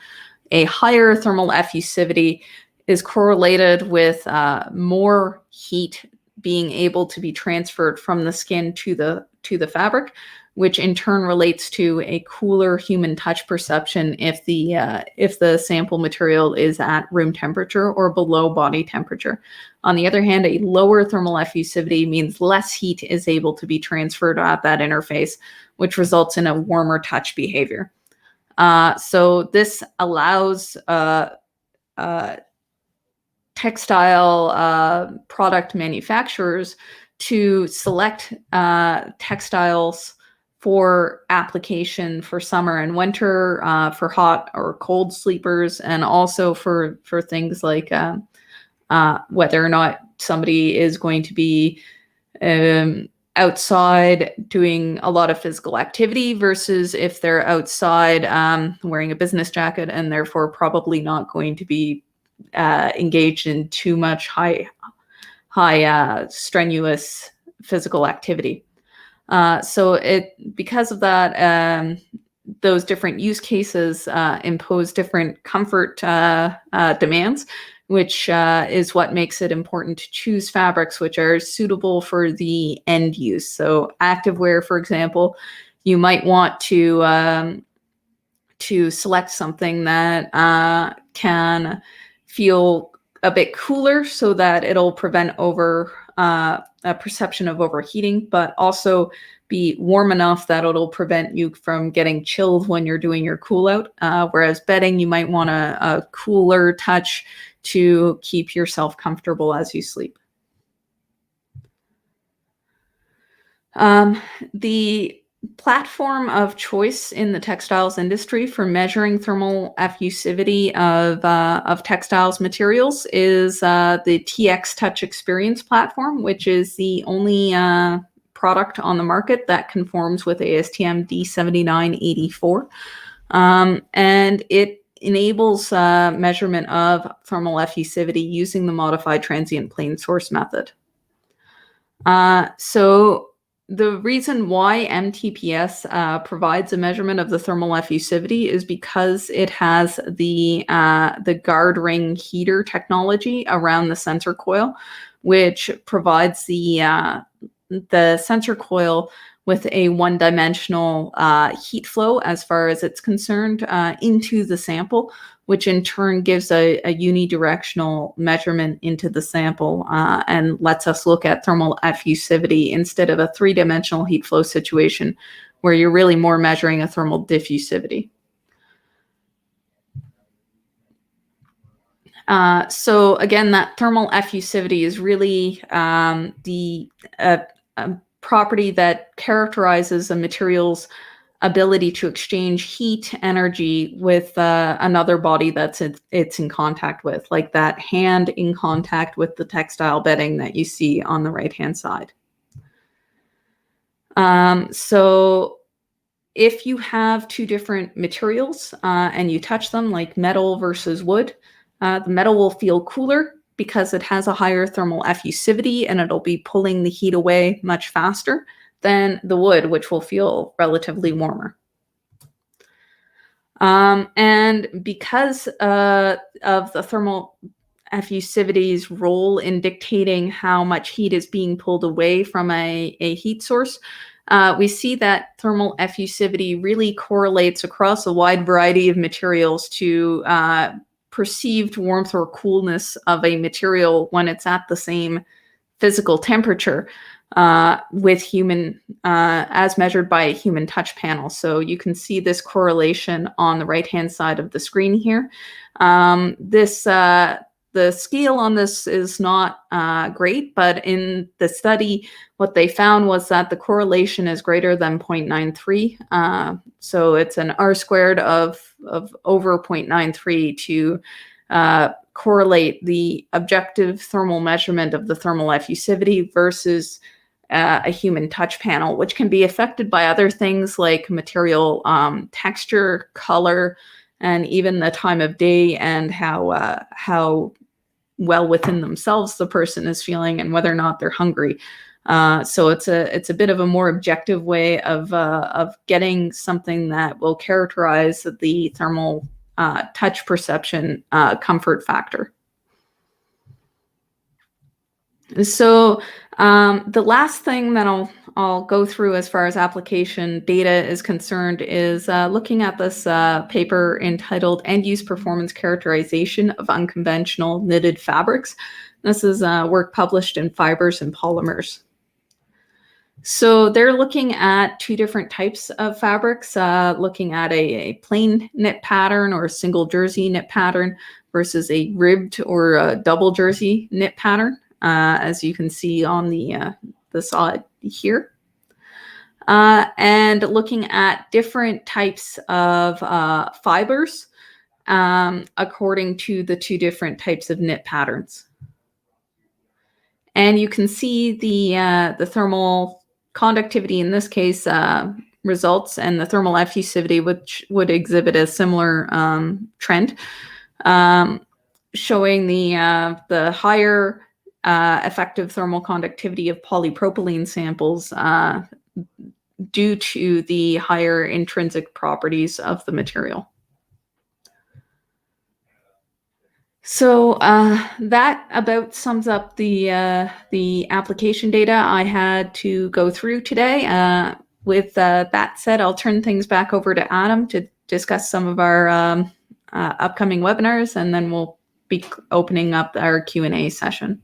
A higher thermal effusivity is correlated with more heat being able to be transferred from the skin to the fabric, which in turn relates to a cooler human touch perception if the sample material is at room temperature or below body temperature. On the other hand, a lower thermal effusivity means less heat is able to be transferred at that interface, which results in a warmer touch behavior. So this allows textile product manufacturers to select textiles for application for summer and winter, for hot or cold sleepers, and also for things like whether or not somebody is going to be outside doing a lot of physical activity versus if they're outside wearing a business jacket and therefore probably not going to be engaged in too much high strenuous physical activity. So because of that, those different use cases impose different comfort demands, which is what makes it important to choose fabrics which are suitable for the end use. So activewear, for example, you might want to select something that can feel a bit cooler so that it'll prevent a perception of overheating, but also be warm enough that it'll prevent you from getting chilled when you're doing your cool out. Whereas bedding, you might want a cooler touch to keep yourself comfortable as you sleep. The platform of choice in the textiles industry for measuring thermal effusivity of textiles materials is the TX Touch Experience platform, which is the only product on the market that conforms with ASTM D7984. And it enables measurement of thermal effusivity using the modified transient plane source method. So the reason why MTPS provides a measurement of the thermal effusivity is because it has the guard ring heater technology around the sensor coil, which provides the sensor coil with a one-dimensional heat flow as far as it's concerned into the sample, which in turn gives a unidirectional measurement into the sample and lets us look at thermal effusivity instead of a three-dimensional heat flow situation where you're really more measuring a thermal diffusivity. So again, that thermal effusivity is really the property that characterizes a material's ability to exchange heat energy with another body that's it's in contact with, like that hand in contact with the textile bedding that you see on the right-hand side. So if you have two different materials and you touch them, like metal versus wood, the metal will feel cooler because it has a higher thermal effusivity and it'll be pulling the heat away much faster than the wood, which will feel relatively warmer. And because of the thermal effusivity's role in dictating how much heat is being pulled away from a heat source, we see that thermal effusivity really correlates across a wide variety of materials to perceived warmth or coolness of a material when it's at the same physical temperature with human, as measured by a human touch panel. So you can see this correlation on the right-hand side of the screen here. The scale on this is not great, but in the study, what they found was that the correlation is greater than 0.93. So it's an R squared of over 0.93 to correlate the objective thermal measurement of the thermal effusivity versus a human touch panel, which can be affected by other things like material texture, color, and even the time of day and how well within themselves the person is feeling and whether or not they're hungry. So it's a bit of a more objective way of getting something that will characterize the thermal touch perception comfort factor. So the last thing that I'll go through as far as application data is concerned is looking at this paper entitled End Use Performance Characterization of Unconventional Knitted Fabrics. This is work published in Fibers and Polymers. So they're looking at two different types of fabrics, looking at a plain knit pattern or a single jersey knit pattern versus a ribbed or a double jersey knit pattern, as you can see on the slide here. And looking at different types of fibers according to the two different types of knit patterns. And you can see the thermal conductivity in this case results and the thermal effusivity, which would exhibit a similar trend, showing the higher effective thermal conductivity of polypropylene samples due to the higher intrinsic properties of the material. So that about sums up the application data I had to go through today. With that said, I'll turn things back over to Adam to discuss some of our upcoming webinars, and then we'll be opening up our Q&A session.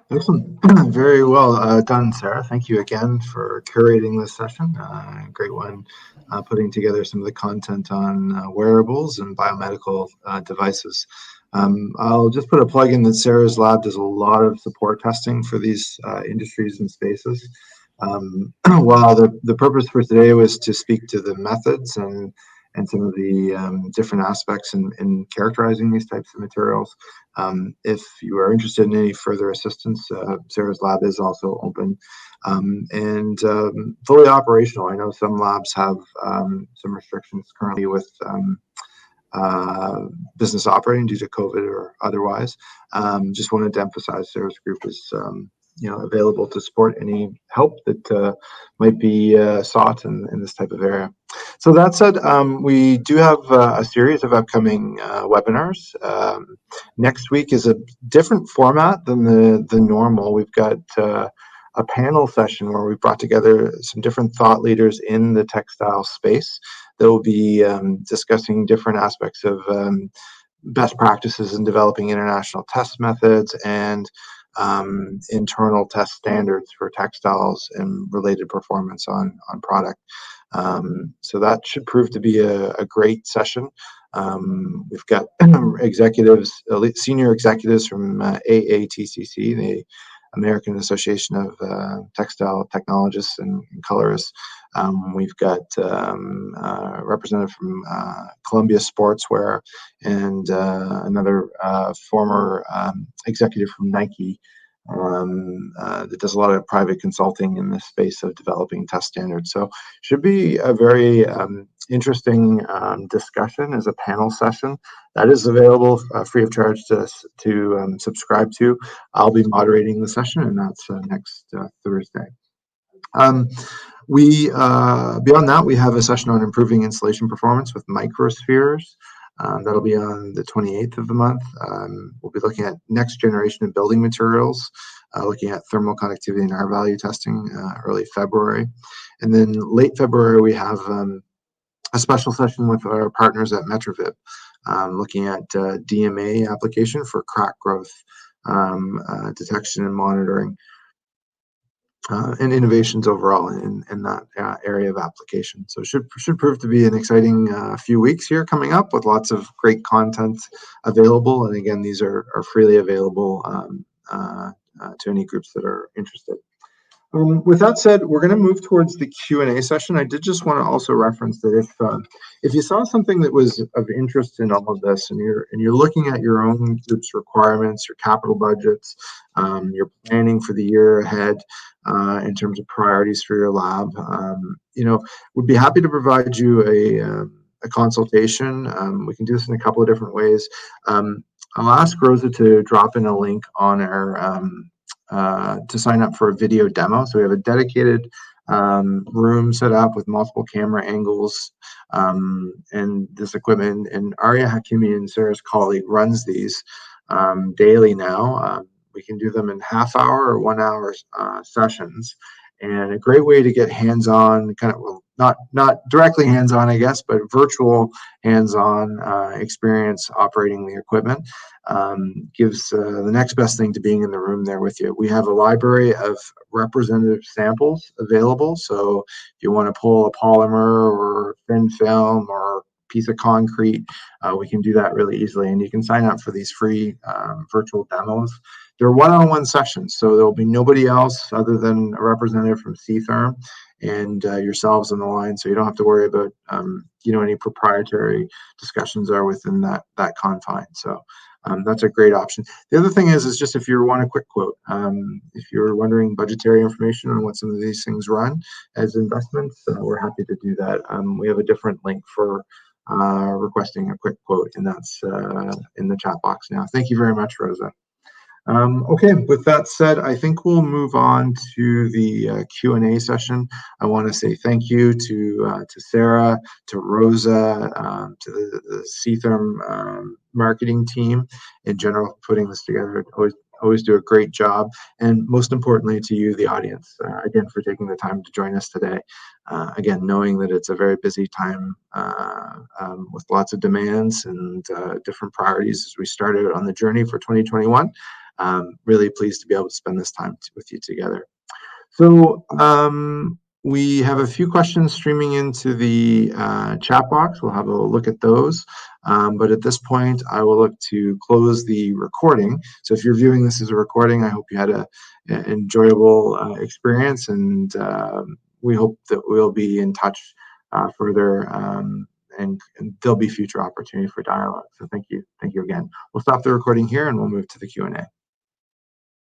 Excellent. Very well done, Sarah. Thank you again for curating this session. Great one, putting together some of the content on wearables and biomedical devices. I'll just put a plug in that Sarah's lab does a lot of support testing for these industries and spaces. While the purpose for today was to speak to the methods and some of the different aspects in characterizing these types of materials. If you are interested in any further assistance, Sarah's lab is also open and fully operational. I know some labs have some restrictions currently with business operating due to COVID or otherwise. Just wanted to emphasize Sarah's group is available to support any help that might be sought in this type of area. So that said, we do have a series of upcoming webinars. Next week is a different format than the normal. We've got a panel session where we've brought together some different thought leaders in the textile space that will be discussing different aspects of best practices in developing international test methods and internal test standards for textiles and related performance on product. So that should prove to be a great session. We've got executives, senior executives from AATCC, the American Association of Textile Technologists and Colorists. We've got a representative from Columbia Sportswear and another former executive from Nike that does a lot of private consulting in the space of developing test standards. So should be a very interesting discussion as a panel session. That is available free of charge to subscribe to. I'll be moderating the session, and that's next Thursday. Beyond that, we have a session on improving installation performance with microspheres. That'll be on the 28th of the month. We'll be looking at next generation of building materials, looking at thermal conductivity and R value testing early February. And then late February, we have a special session with our partners at Metrovip, looking at DMA application for crack growth detection and monitoring. And innovations overall in that area of application. So should prove to be an exciting few weeks here coming up with lots of great content available. And again, these are freely available to any groups that are interested. With that said, we're going to move towards the Q&A session. I did just want to also reference that if you saw something that was of interest in all of this, and you're looking at your own group's requirements, your capital budgets, you're planning for the year ahead in terms of priorities for your lab, we'd be happy to provide you a consultation. We can do this in a couple of different ways. I'll ask Rosa to drop in a link on our to sign up for a video demo. So we have a dedicated room set up with multiple camera angles and this equipment. And Arya Hakimi, and Sarah's colleague, runs these daily now. We can do them in half-hour or 1 hour sessions. And a great way to get hands-on, kind of not directly hands-on, I guess, but virtual hands-on experience operating the equipment. Gives the next best thing to being in the room there with you. We have a library of representative samples available. So if you want to pull a polymer or thin film or piece of concrete, we can do that really easily. And you can sign up for these free virtual demos. They're one-on-one sessions, so there'll be nobody else other than a representative from C-Therm and yourselves on the line, so you don't have to worry about any proprietary discussions are within that confine. So that's a great option. The other thing is just if you want a quick quote, if you're wondering budgetary information on what some of these things run as investments, we're happy to do that. We have a different link for requesting a quick quote, and that's in the chat box now. Thank you very much, Rosa. Okay, with that said, I think we'll move on to the Q&A session. I want to say thank you to Sarah, to Rosa, to the C-Therm marketing team in general for putting this together. Always do a great job, and most importantly to you, the audience, again, for taking the time to join us today. Again, knowing that it's a very busy time with lots of demands and different priorities as we started on the journey for 2021. Really pleased to be able to spend this time with you together. So we have a few questions streaming into the chat box. We'll have a look at those. But at this point, I will look to close the recording. So if you're viewing this as a recording, I hope you had an enjoyable experience, and we hope that we'll be in touch further, and there'll be future opportunity for dialogue. So thank you again. We'll stop the recording here and we'll move to the Q&A.